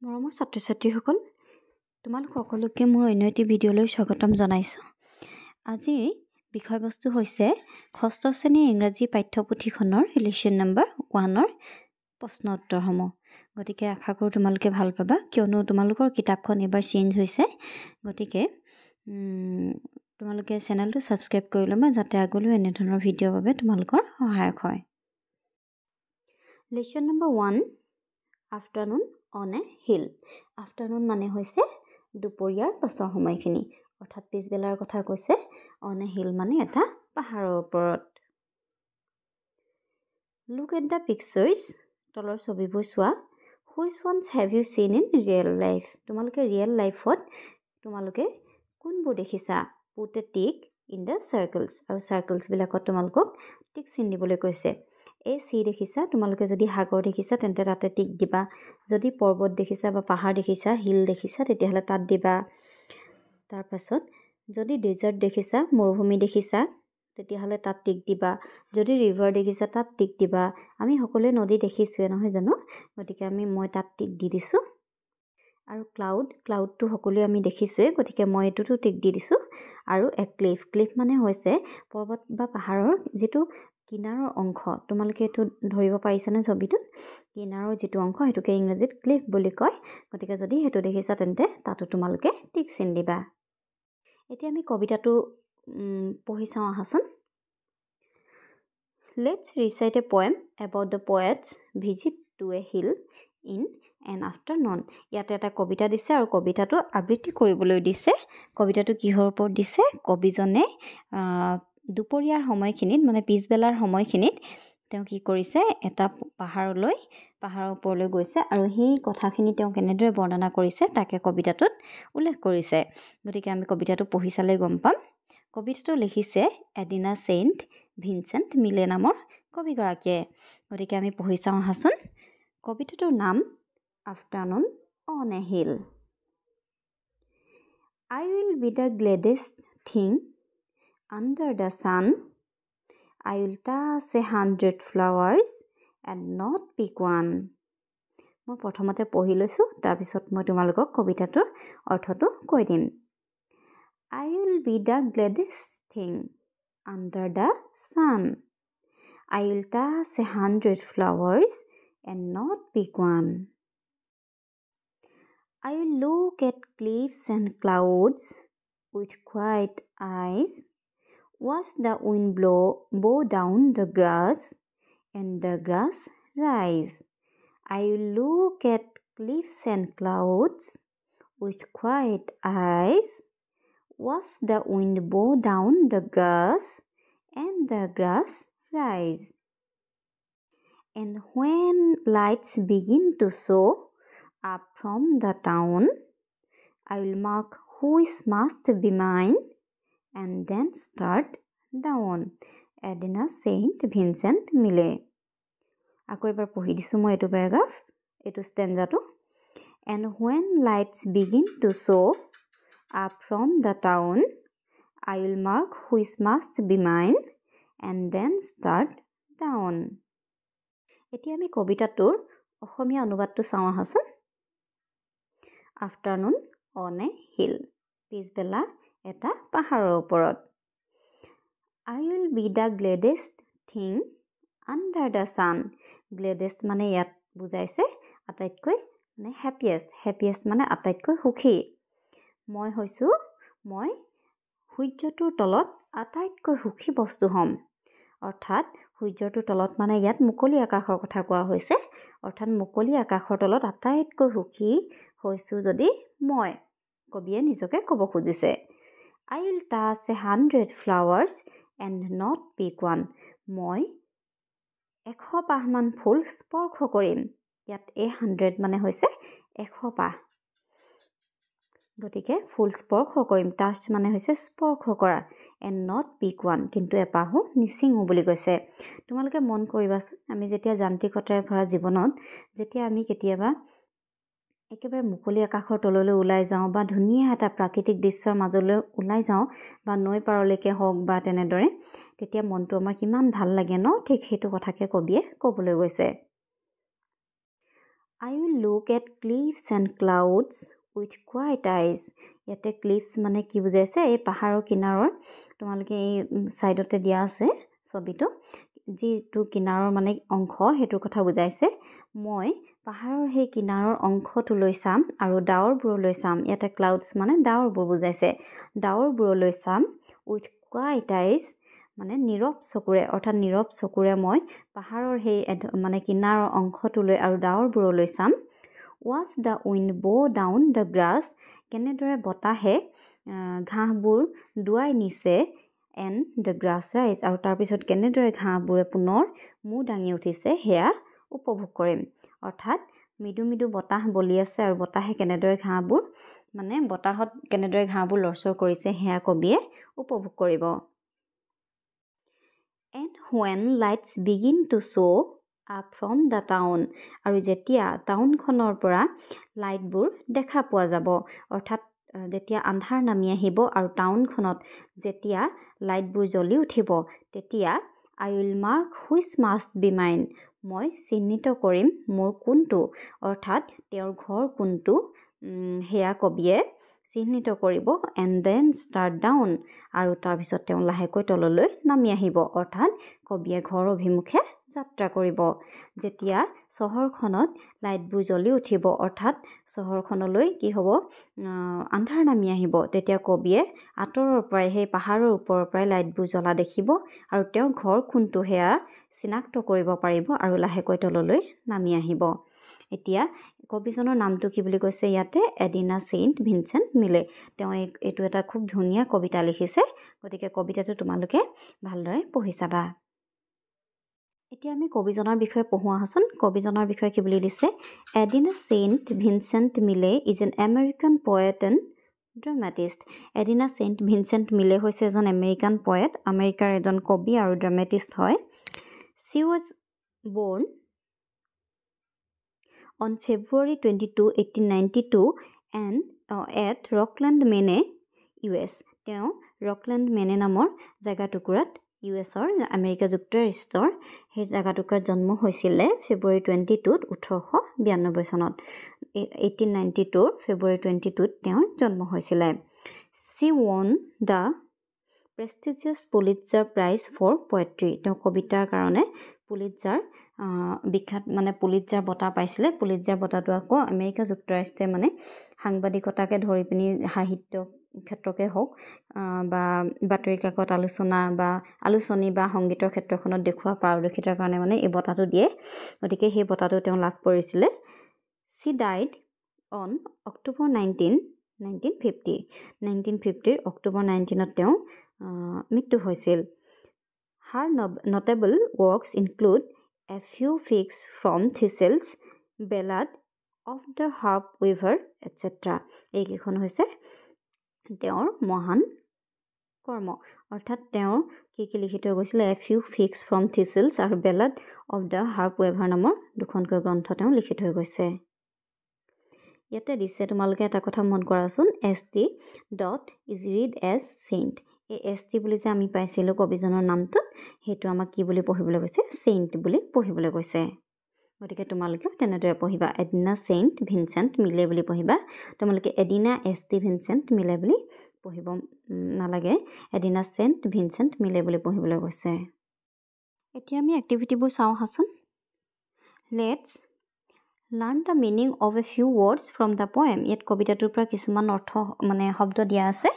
মৰমৰ ছাত্ৰ-ছাত্ৰীসকল, তোমালোক সকলোকে মোৰ অন্য এটি ভিডিঅ'লৈ স্বাগতম জনাইছোঁ। আজি বিষয়বস্তু হৈছে ষষ্ঠ শ্ৰেণীৰ ইংৰাজী পাঠ্যপুথিখনৰ লেচন নম্বৰ 1ৰ প্ৰশ্ন উত্তৰসমূহ। গতিকে আশা কৰোঁ তোমালোকে ভাল পাবা, কিয়নো তোমালোকৰ কিতাপখন এবাৰ চেঞ্জ হৈছে। গতিকে তোমালোকে চেনেলটো ছাবস্ক্ৰাইব কৰি ল'বা, যাতে আগলৈ এনেধৰণৰ ভিডিঅ'ৰ বাবে তোমালোকৰ সহায়ক হয়। Lesson number 1, afternoon on a hill. Afternoon মানে হৈছে দুপৰীয়াৰ পাছৰ সময়খিনি, অৰ্থাৎ পিছবেলাৰ কথা কৈছে। অন এ হিল মানে এটা পাহাৰৰ ওপৰত। লুক এট দ্য পিকচাৰ্ছ, তলৰ ছবিবোৰ চোৱা। Which ones have you seen in real life? তোমালোকে ৰিয়েল লাইফত তোমালোকে কোনবোৰ দেখিছা? Put a tick in the circles, আৰু চাৰ্কলছবিলাকত তোমালোকক টিক চিন দিবলৈ কৈছে। এই চি দেখিছা, তোমালোকে যদি সাগৰ দেখিছা তেন্তে তাতে টিক দিবা। যদি পৰ্বত দেখিছা বা পাহাৰ দেখিছা, হিল দেখিছা, তেতিয়াহ'লে তাত দিবা। তাৰপাছত যদি ডেজাৰ্ট দেখিছা, মৰুভূমি দেখিছা, তেতিয়াহ'লে তাত টিক দিবা। যদি ৰিভাৰ দেখিছা, তাত টিক দিবা। আমি সকলোৱে নদী দেখিছোঁৱে নহয় জানো? গতিকে মই তাত টিক দি দিছোঁ। আৰু ক্লাউডটো সকলোৱে আমি দেখিছোঁৱে, গতিকে মই এইটোতো টিক দি দিছোঁ। আৰু এ ক্লিফ মানে হৈছে পৰ্বত বা পাহাৰৰ যিটো কিনাৰৰ অংশ। তোমালোকে এইটো ধৰিব পাৰিছানে ছবিটোত? কিনাৰৰ যিটো অংশ সেইটোকে ইংৰাজীত ক্লিফ বুলি কয়। গতিকে যদি সেইটো দেখিছা তেন্তে তাতো তোমালোকে টিক চিন দিবা। এতিয়া আমি কবিতাটো পঢ়ি চাওঁ আহাচোন। Let's recite a poem about the poet's visit to a hill in an afternoon. ইয়াতে এটা কবিতা দিছে আৰু কবিতাটো আবৃত্তি কৰিবলৈ দিছে। কবিতাটো কিহৰ ওপৰত দিছে? কবিজনে দুপৰীয়াৰ সময়খিনিত মানে পিছবেলাৰ সময়খিনিত তেওঁ কি কৰিছে? এটা পাহাৰৰ ওপৰলৈ গৈছে আৰু সেই কথাখিনি তেওঁ কেনেদৰে বৰ্ণনা কৰিছে তাকে কবিতাটোত উল্লেখ কৰিছে। গতিকে আমি কবিতাটো পঢ়ি চালে গম পাম। কবিতাটো লিখিছে এডিনা ছেইণ্ট ভিনচেণ্ট মিলে নামৰ কবিগৰাকীয়ে। গতিকে আমি পঢ়ি চাওঁ আহাচোন। কবিতাটোৰ নাম afternoon on a hill. I will be the gladdest thing under the sun. I will touch 100 flowers and not pick one. মই প্ৰথমতে পঢ়ি লৈছোঁ, তাৰপিছত মই তোমালোকক কবিতাটোৰ অৰ্থটো কৈ দিম। I will be the gladdest thing under the sun. I will touch 100 flowers and not pick one. I will look at cliffs and clouds with quiet eyes. Watch the wind blow down the grass and the grass rise. I will look at cliffs and clouds with quiet eyes. Watch the wind blow down the grass and the grass rise. And when lights begin to show up from the town, I will mark which must be mine and then start down. Edina Saint Vincent মিলে। আকৌ এবাৰ পঢ়ি দিছোঁ মই এইটো paragraph, এইটো ষ্টেঞ্জাটো। And when lights begin to show up from the town, I will mark which must be mine and then start down. এতিয়া আমি কবিতাটোৰ অসমীয়া অনুবাদটো চাওঁ আহাচোন। আফটাৰনুন অন এ হিল, পিছবেলা এটা পাহাৰৰ ওপৰত। I will be the gladdest thing under the sun. Gladdest মানে ইয়াত বুজাইছে আটাইতকৈ মানে হেপিয়েষ্ট মানে আটাইতকৈ সুখী। মই সূৰ্যটোৰ তলত আটাইতকৈ সুখী বস্তু হ'ম। অৰ্থাৎ সূৰ্যটোৰ তলত মানে ইয়াত মুকলি আকাশৰ কথা কোৱা হৈছে। অৰ্থাৎ মুকলি আকাশৰ তলত আটাইতকৈ সুখী হৈছোঁ যদি মই, কবিয়ে নিজকে ক'ব খুজিছে। I will touch 100 flowers and not pick one. মই 100 পাহমান ফুল স্পৰ্শ কৰিম। ইয়াত 100 মানে হৈছে 100 পাহ। গতিকে ফুল স্পৰ্শ কৰিম। টাচ মানে হৈছে স্পৰ্শ কৰা। and not pick one, কিন্তু এপাহো নিচিঙো বুলি কৈছে। তোমালোকে মন কৰিবাচোন, আমি যেতিয়া যান্ত্ৰিকতাৰে ভৰা জীৱনত যেতিয়া আমি কেতিয়াবা একেবাৰে মুকলি আকাশৰ তললৈ ওলাই যাওঁ বা ধুনীয়া এটা প্ৰাকৃতিক দৃশ্যৰ মাজলৈ ওলাই যাওঁ বা নৈ পাৰলৈকে হওক বা তেনেদৰে, তেতিয়া মনটো আমাৰ কিমান ভাল লাগে ন? ঠিক সেইটো কথাকে কবিয়ে ক'বলৈ গৈছে। I will look at cliffs and clouds with quiet eyes. ইয়াতে cliffs মানে কি বুজাইছে এই পাহাৰৰ কিনাৰৰ তোমালোকে এই সাইডতে দিয়া আছে ছবিটো যিটো কিনাৰৰ মানে অংশ হেতু কথা বুজাইছে মই পাহাৰৰ সেই কিনাৰৰ অংশটোলৈ চাম আৰু ডাৱৰবোৰলৈ চাম ইয়াতে clouds মানে ডাৱৰবোৰ বুজাইছে ডাৱৰবোৰলৈ চাম with quiet eyes মানে নীৰৱ চকুৰে অৰ্থাৎ নীৰৱ চকুৰে মই পাহাৰৰ সেই মানে কিনাৰৰ অংশটোলৈ আৰু ডাৱৰবোৰলৈ চাম watch the wind blow down the grass কেনেদৰে বতাহে ঘাঁহবোৰ দুৱাই নিছে and the grass rise আৰু তাৰ পিছত কেনেদৰে ঘাঁহবোৰে পুনৰ মু দাঙি উঠিছে হেয়া উপভোগ কৰিম অৰ্থাৎ মিডু মিডু বতাহ বলি আছে আৰু বতাহে কেনেদৰে ঘাঁহবোৰ মানে বতাহত কেনেদৰে ঘাঁহবোৰ লৰচৰ কৰিছে হেয়া কবিয়ে উপভোগ কৰিব And when lights begin to show up from the town আৰু যেতিয়া টাউনখনৰ পৰা লাইটবোৰ দেখা পোৱা যাব অৰ্থাৎ যেতিয়া আন্ধাৰ নামি আহিব আৰু টাউনখনত যেতিয়া লাইটবোৰ জ্বলি উঠিব তেতিয়া I will mark which must be mine মই চিহ্নিত কৰিম মোৰ কোনটো অৰ্থাৎ তেওঁৰ ঘৰ কোনটো হেয়া কবিয়ে চিহ্নিত কৰিব and then start down আৰু তাৰ পিছত তেওঁ লাহেকৈ তললৈ নামি আহিব অৰ্থাৎ কবিয়ে ঘৰ অভিমুখে যাত্ৰা কৰিব যেতিয়া চহৰখনত লাইটবোৰ জ্বলি উঠিব অৰ্থাৎ চহৰখনলৈ কি হ'ব আন্ধাৰ নামি আহিব তেতিয়া কবিয়ে আঁতৰৰ পৰাই সেই পাহাৰৰ ওপৰৰ পৰাই লাইটবোৰ জ্বলা দেখিব আৰু তেওঁ ঘৰ কোনটো হেয়া চিনাক্ত কৰিব পাৰিব আৰু লাহেকৈ তললৈ নামি আহিব এতিয়া কবিজনৰ নামটো কি বুলি কৈছে ইয়াতে এডিনা সেইন্ট ভিনচেন্ট মিলে তেওঁ এইটো এটা খুব ধুনীয়া কবিতা লিখিছে গতিকে কবিতাটো তোমালোকে ভালদৰে পঢ়ি চাবা এতিয়া আমি কবিজনৰ বিষয়ে পঢ়োৱা হাচোন কবিজনৰ বিষয়ে কি বুলি দিছে Edna Saint Vincent Millay is an American poet and dramatist Edna Saint Vincent Millay হৈছে এজন আমেৰিকান পয়েট আমেৰিকাৰ এজন কবি আৰু ড্ৰামাটিষ্ট হয় she was born on February 22, 1892 and at Rockland, Maine, US. তেওঁ ৰকলেণ্ড মেনে নামৰ জাগাটুকুৰাত ইউএছৰ আমেৰিকা যুক্তৰাষ্ট্ৰৰ সেই জাগাটুকুৰাত জন্ম হৈছিলে ফেব্ৰুৱাৰী 22 1892 চনত 1892 ফেব্ৰুৱাৰী 22 তেওঁৰ জন্ম হৈছিলে she won the prestigious Pulitzer Prize for Poetry তেওঁ কবিতাৰ কাৰণে পুলিটজাৰ বিখ্যাত মানে পুলিটজাৰ বঁটা পাইছিলে পুলিটজাৰ বঁটাটো আকৌ আমেৰিকা যুক্তৰাষ্ট্ৰে মানে সাংবাদিকতাকে ধৰি পিনি সাহিত্য ক্ষেত্ৰকে হওক বা বাতৰি কাকত আলোচনী বা সংগীতৰ ক্ষেত্ৰখনত দেখুওৱা পাৰদৰ্শিতাৰ কাৰণে মানে এই বঁটাটো দিয়ে গতিকে সেই বঁটাটো তেওঁ লাভ কৰিছিলে she died on October 19 1950 October 19ত তেওঁ মৃত্যু হৈছিল her notable works include A Few Figs from Thistles, Ballad of the Harp Weaver, etc. এইকেইখন হৈছে তেওঁৰ মহান কৰ্ম অৰ্থাৎ তেওঁ কি লিখিত গৈছিলে A Few Figs from Thistles আৰু Ballad of the Harp Weaver নামৰ দুখনকৈ গ্ৰন্থ তেওঁ লিখি থৈ গৈছে ইয়াতে দিছে তোমালোকে এটা কথা মন কৰাচোন ST is read as saint এই ST বুলি যে আমি পাইছিলোঁ কবিজনৰ নামটো সেইটো আমাক কি বুলি পঢ়িবলৈ কৈছে সেইন্ট বুলি পঢ়িবলৈ কৈছে গতিকে তোমালোকে তেনেদৰে পঢ়িবা এডিনা সেইন্ট ভিনচেন্ট মিলে বুলি পঢ়িবা তোমালোকে এডিনা ST ভিনচেন্ট মিলে বুলি পঢ়িব নালাগে এডিনা সেইন্ট ভিনচেন্ট মিলে বুলি পঢ়িবলৈ কৈছে এতিয়া আমি এক্টিভিটিবোৰ চাওঁ হাচোন let's learn the meaning of a few words from the poem ইয়াত কবিতাটোৰ পৰা কিছুমান অৰ্থ মানে শব্দ দিয়া আছে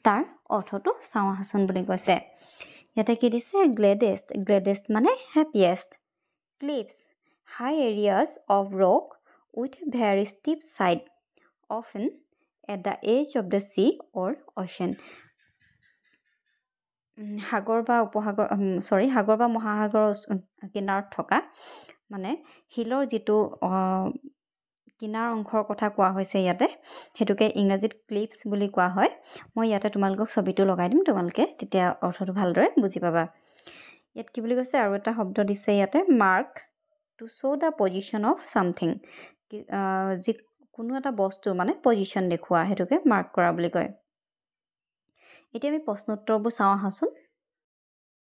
তাৰ অৰ্থটো চাওঁ হাচোন বুলি কৈছে ইয়াতে কি দিছে gladest মানে happiest cliffs high areas of rock with very steep side often at the edge of the sea or ocean সাগৰ বা মহাসাগৰৰ কিনাৰত থকা মানে হিলৰ যিটো কিনাৰ অংশৰ কথা কোৱা হৈছে ইয়াতে হেতুকে ইংৰাজীত ক্লিপছ বুলি কোৱা হয় মই ইয়াতে তোমালোকক ছবিটো লগাই দিম তোমালোকে তেতিয়া অৰ্থটো ভালদৰে বুজি পাবা ইয়াত কি বুলি কৈছে আৰু এটা শব্দ দিছে ইয়াতে mark to show the position of something যি কোনো এটা বস্তু মানে পজিশন দেখুৱা হেতুকে মাৰ্ক কৰা বুলি কয় এতিয়া আমি প্ৰশ্ন উত্তৰবোৰ চাওঁ আহাচোন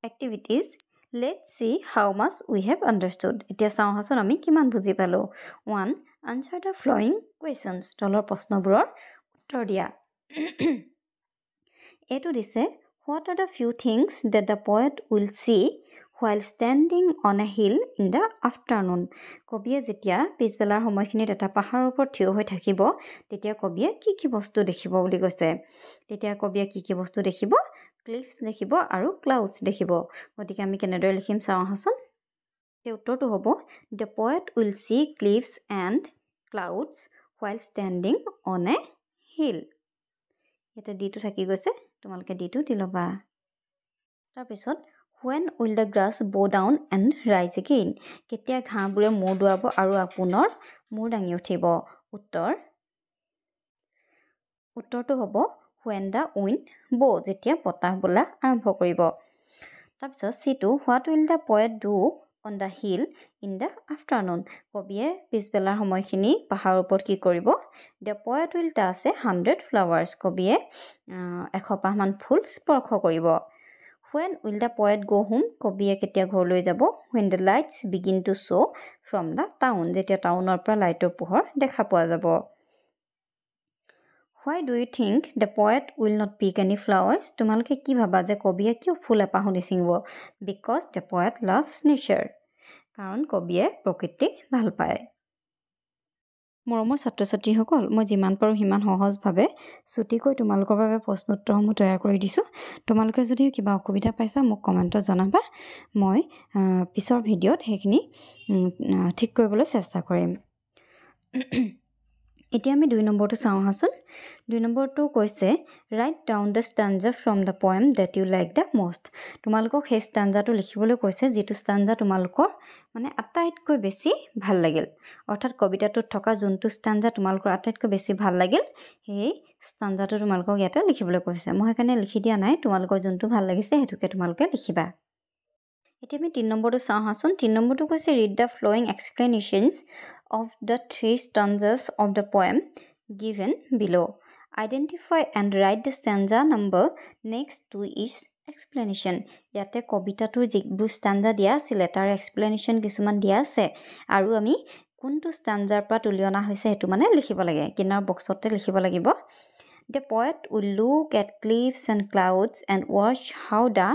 activities let's see how much we have understood এতিয়া চাওঁ আহাচোন আমি কিমান বুজি পালো 1 Answer the following questions. তলৰ প্ৰশ্নবোৰৰ উত্তৰ দিয়া। এইটো দিছে, what are the few things that the poet will see while standing on a hill in the afternoon? কবিয়ে যেতিয়া পিছবেলাৰ সময়খিনিত এটা পাহাৰৰ ওপৰত থিয় হৈ থাকিব তেতিয়া কবিয়ে কি বস্তু দেখিব বুলি কৈছে। তেতিয়া কবিয়ে কি বস্তু দেখিব? ক্লিফছ দেখিব আৰু ক্লাউডছ দেখিব। গতিকে আমি কেনেদৰে লিখিম চাওঁ আহাচোন। উত্তৰটো হ'ব, the poet will see cliffs and clouds while standing on a hill. এটা ডিটো থাকি গৈছে, তোমালোকে ডিটো দি ল'বা। তাৰপিছত when will the grass bow down and rise again? কেতিয়া ঘাঁহবোৰে মূৰ দোৱাব আৰু পুনৰ মূৰ দাঙি উঠিব? উত্তৰটো হ'ব when the wind blow, যেতিয়া বতাহ বলা আৰম্ভ কৰিব। তাৰপিছত চিটো, what will the poet do on the hill in the afternoon? কবিয়ে পিছবেলাৰ সময়খিনি পাহাৰৰ ওপৰত কি কৰিব? The poet will touch 100 flowers. কবিয়ে 100 মান ফুল স্পৰ্শ কৰিব। When will the poet go home? কবিয়ে কেতিয়া ঘৰলৈ যাব? When the lights begin to show from the town. যেতিয়া টাউনৰ পৰা লাইটৰ পোহৰ দেখা পোৱা যাব। Why do you think the poet will not pick any flowers? তোমালোকে কি ভাবা যে কবিয়ে কিয় ফুল এপাহো নিচিঙিব? Because the poet loves nature. কাৰণ কবিয়ে প্ৰকৃতি ভাল পায়। মৰমৰ ছাত্ৰ ছাত্ৰীসকল, মই যিমান পাৰোঁ সিমান সহজভাৱে ছুটিকৈ তোমালোকৰ বাবে প্ৰশ্ন উত্তৰসমূহ তৈয়াৰ কৰি দিছোঁ। তোমালোকে যদি কিবা অসুবিধা পাইছা মোক কমেণ্টত জনাবা। মই পিছৰ ভিডিঅ'ত সেইখিনি ঠিক কৰিবলৈ চেষ্টা কৰিম। এতিয়া আমি 2 নম্বৰটো চাওঁ আহাচোন। 2 নম্বৰটো কৈছে, write down the stanza from the poem that you like the most. তোমালোকক সেই ষ্টাঞ্জাটো লিখিবলৈ কৈছে যিটো ষ্টাঞ্জা তোমালোকৰ মানে আটাইতকৈ বেছি ভাল লাগিল। অৰ্থাৎ কবিতাটোত থকা যোনটো ষ্টাঞ্জা তোমালোকৰ আটাইতকৈ বেছি ভাল লাগিল সেই ষ্টাঞ্জাটো তোমালোকক ইয়াতে লিখিবলৈ কৈছে। মই সেইকাৰণে লিখি দিয়া নাই, তোমালোকৰ যোনটো ভাল লাগিছে সেইটোকে তোমালোকে লিখিবা। এতিয়া আমি 3 নম্বৰটো চাওঁ আহাচোন। 3 নম্বৰটো কৈছে, read the following explanations of the 3 stanzas of the poem given below. Identify and write the stanza number next to each explanation. ইয়াতে কবিতাটোৰ যিবোৰ ষ্টাঞ্জা দিয়া আছিলে তাৰ এক্সপ্লেনেশ্যন কিছুমান দিয়া আছে আৰু আমি কোনটো ষ্টাঞ্জাৰ পৰা তুলি অনা হৈছে সেইটো মানে লিখিব লাগে। কিনাৰ বক্সতে লিখিব লাগিব। The poet will look at cliffs and clouds and watch how the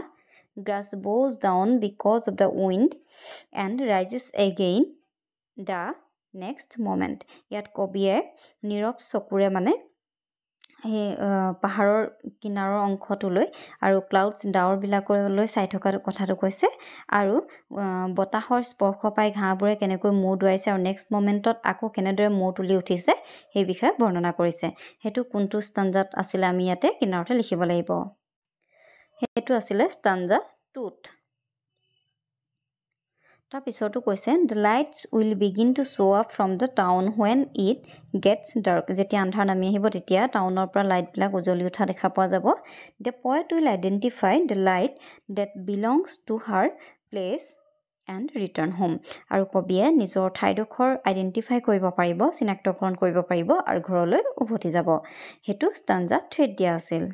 grass bows down because of the wind and rises again the next moment. ইয়াত কবিয়ে নীৰৱ চকুৰে মানে সেই পাহাৰৰ কিনাৰৰ অংশটোলৈ আৰু ক্লাউডছ ডাৱৰবিলাকলৈ চাই থকাৰ কথাটো কৈছে আৰু বতাহৰ স্পৰ্শ পাই ঘাঁহবোৰে কেনেকৈ মূৰ দোৱাইছে আৰু নেক্সট মমেণ্টত আকৌ কেনেদৰে মূৰ তুলি উঠিছে সেই বিষয়ে বৰ্ণনা কৰিছে। সেইটো কোনটো ষ্টাঞ্জাত আছিলে আমি ইয়াতে কিনাৰতে লিখিব লাগিব। সেইটো আছিলে ষ্টাঞ্জা 2ত। তাৰপিছতো কৈছে, the lights will begin to show up from the town when it gets dark. যেতিয়া আন্ধাৰ নামি আহিব তেতিয়া টাউনৰ পৰা লাইটবিলাক উজ্বলি উঠা দেখা পোৱা যাব। The poet will identify the light that belongs to her place and return home. আৰু কবিয়ে নিজৰ ঠাইডোখৰ আইডেণ্টিফাই কৰিব পাৰিব, চিনাক্তকৰণ কৰিব পাৰিব আৰু ঘৰলৈ উভতি যাব। সেইটো ষ্টাঞ্জা 3ত দিয়া আছিল।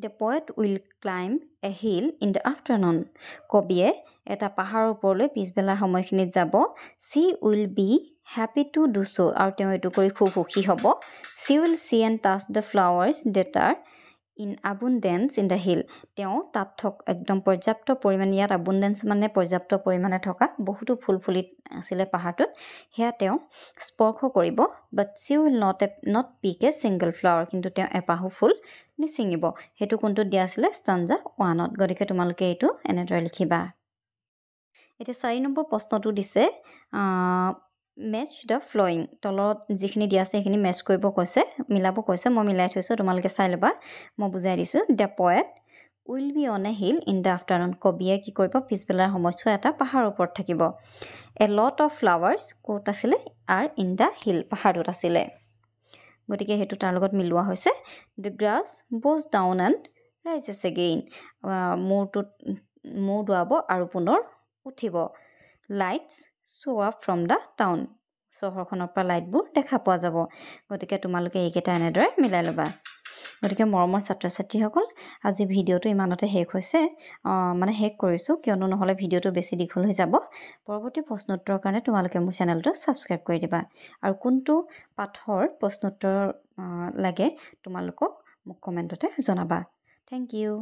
The poet will climb a hill in the afternoon. কবিয়ে এটা পাহাৰৰ ওপৰলৈ পিছবেলাৰ সময়খিনিত যাব। She will be happy to do so. আৰু তেওঁ এইটো কৰি খুব সুখী হ'ব। She will see and touch the flowers that are in abundance in the hill. তেওঁ তাত একদম পৰ্যাপ্ত পৰিমাণে, ইয়াত abundance মানে পৰ্যাপ্ত পৰিমাণে থকা বহুতো ফুল ফুলি আছিলে পাহাৰটোত, সেয়া তেওঁ স্পৰ্শ কৰিব। But she will not pick a single flower. কিন্তু তেওঁ এপাহো ফুল নিচিঙিব। সেইটো কোনটোত দিয়া আছিলে? ষ্টাঞ্জা 1ত। গতিকে তোমালোকে এইটো এনেদৰে লিখিবা। এতিয়া 4 নম্বৰ প্ৰশ্নটো দিছে, মেচ দ্য ফ্লয়িং। তলত যিখিনি দিয়া আছে সেইখিনি মেচ কৰিব কৈছে, মিলাব কৈছে। মই মিলাই থৈছোঁ, তোমালোকে চাই ল'বা। মই বুজাই দিছোঁ। The poet will be on a hill in the afternoon. কবিয়ে কি কৰিব? পিছবেলাৰ সময়ছোৱা এটা পাহাৰৰ ওপৰত থাকিব। এ লট অফ ফ্লাৱাৰ্ছ ক'ত আছিলে? আৰ ইন দ্য হিল, পাহাৰটোত আছিলে। গতিকে সেইটো তাৰ লগত মিলোৱা হৈছে। The grass bows down and rises again. মূৰ দোৱাব আৰু পুনৰ উঠিব। Lights show' up from the town. চহৰখনৰ পৰা লাইটবোৰ দেখা পোৱা যাব গতিকে তোমালোকে এইকেইটা এনেদৰে মিলাই ল'বা গতিকে মৰমৰ ছাত্ৰ ছাত্ৰীসকল আজি ভিডিঅ'টো ইমানতে শেষ হৈছে শেষ কৰিছোঁ কিয়নো নহ'লে ভিডিঅ'টো বেছি দীঘল হৈ যাব পৰৱৰ্তী প্ৰশ্নোত্তৰৰ কাৰণে তোমালোকে মোৰ চেনেলটো ছাবস্ক্ৰাইব কৰি দিবা আৰু কোনটো পাঠৰ প্ৰশ্নোত্তৰ লাগে তোমালোকক মোক কমেণ্টতে জনাবা থেংক ইউ